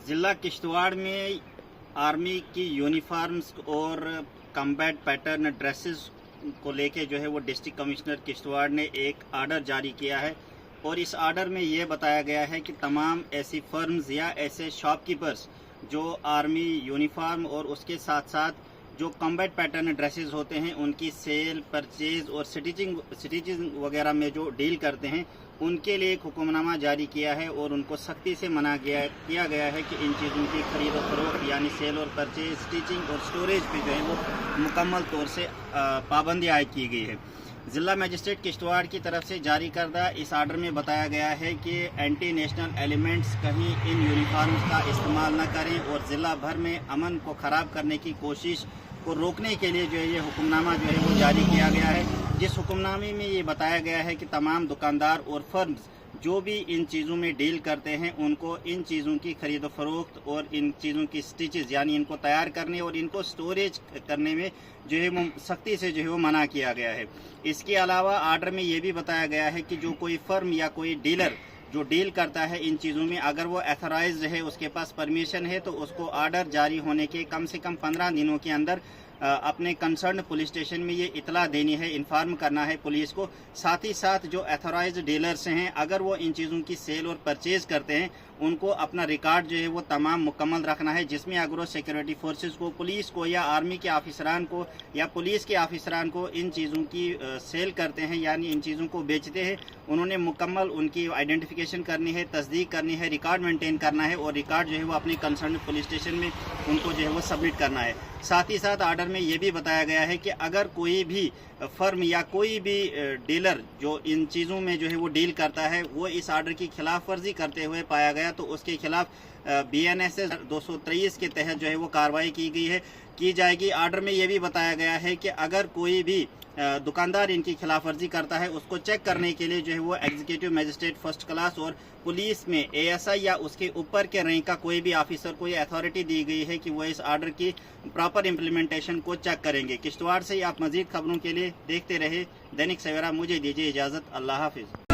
ज़िला किश्तवाड़ में आर्मी की यूनिफॉर्म्स और कम्बैट पैटर्न ड्रेसेस को लेके जो है वो डिस्ट्रिक्ट कमिश्नर किश्तवाड़ ने एक आर्डर जारी किया है और इस आर्डर में ये बताया गया है कि तमाम ऐसी फर्म्स या ऐसे शॉपकीपर्स जो आर्मी यूनिफॉर्म और उसके साथ साथ जो कम्बैट पैटर्न ड्रेसेस होते हैं उनकी सेल परचेज और स्टिचिंग वगैरह में जो डील करते हैं उनके लिए एक हुक्मनामा जारी किया है और उनको सख्ती से मना किया गया है कि इन चीज़ों की खरीद और फरोख्त यानी सेल और परचेज स्टिचिंग और स्टोरेज पे जो है वो मुकम्मल तौर से पाबंदी आयद की गई है। ज़िला मजिस्ट्रेट किश्तवाड़ की तरफ से जारी करदा इस आर्डर में बताया गया है कि एंटी नेशनल एलिमेंट्स कहीं इन यूनिफॉर्म्स का इस्तेमाल न करें और ज़िला भर में अमन को ख़राब करने की कोशिश को रोकने के लिए जो है ये हुक्मनामा जो है वो जारी किया गया है, जिस हुक्मनामे में ये बताया गया है कि तमाम दुकानदार और फर्म्स जो भी इन चीज़ों में डील करते हैं उनको इन चीज़ों की खरीद फरोख्त और इन चीज़ों की स्टिचेस यानी इनको तैयार करने और इनको स्टोरेज करने में जो है वो सख्ती से जो है वो मना किया गया है। इसके अलावा आर्डर में ये भी बताया गया है कि जो कोई फर्म या कोई डीलर जो डील करता है इन चीज़ों में अगर वो एथोराइज्ड है, उसके पास परमिशन है, तो उसको आर्डर जारी होने के कम से कम 15 दिनों के अंदर अपने कंसर्न पुलिस स्टेशन में ये इतला देनी है, इन्फॉर्म करना है पुलिस को। साथ ही साथ जो एथोराइज्ड डीलर्स हैं अगर वो इन चीज़ों की सेल और परचेज करते हैं उनको अपना रिकॉर्ड जो है वो तमाम मुकम्मल रखना है, जिसमें अगर वो सिक्योरिटी फोर्सेस को, पुलिस को या आर्मी के ऑफिसरान को या पुलिस के ऑफिसरान को इन चीज़ों की सेल करते हैं यानी इन चीज़ों को बेचते हैं, उन्होंने मुकम्मल उनकी आइडेंटिफिकेशन करनी है, तस्दीक करनी है, रिकॉर्ड मेंटेन करना है और रिकॉर्ड जो है वो अपने कंसर्न पुलिस स्टेशन में उनको जो है वो सबमिट करना है। साथ ही साथ आर्डर में ये भी बताया गया है कि अगर कोई भी फर्म या कोई भी डीलर जो इन चीज़ों में जो है वो डील करता है वो इस आर्डर की खिलाफ वर्जी करते हुए पाया गया तो उसके खिलाफ BNSS 223 के तहत जो है वो कार्रवाई की जाएगी। आर्डर में ये भी बताया गया है कि अगर कोई भी दुकानदार इनकी खिलाफ वर्जी करता है उसको चेक करने के लिए जो है वो एग्जीक्यूटिव मजिस्ट्रेट फर्स्ट क्लास और पुलिस में ASI या उसके ऊपर के रैंक का कोई भी ऑफिसर को ये अथॉरिटी दी गई है कि वो इस आर्डर की प्रॉपर इम्प्लीमेंटेशन को चेक करेंगे। किश्तवाड़ से आप मजीद खबरों के लिए देखते रहे दैनिक सवेरा। मुझे दीजिए इजाज़त। अल्लाह हाफिज़।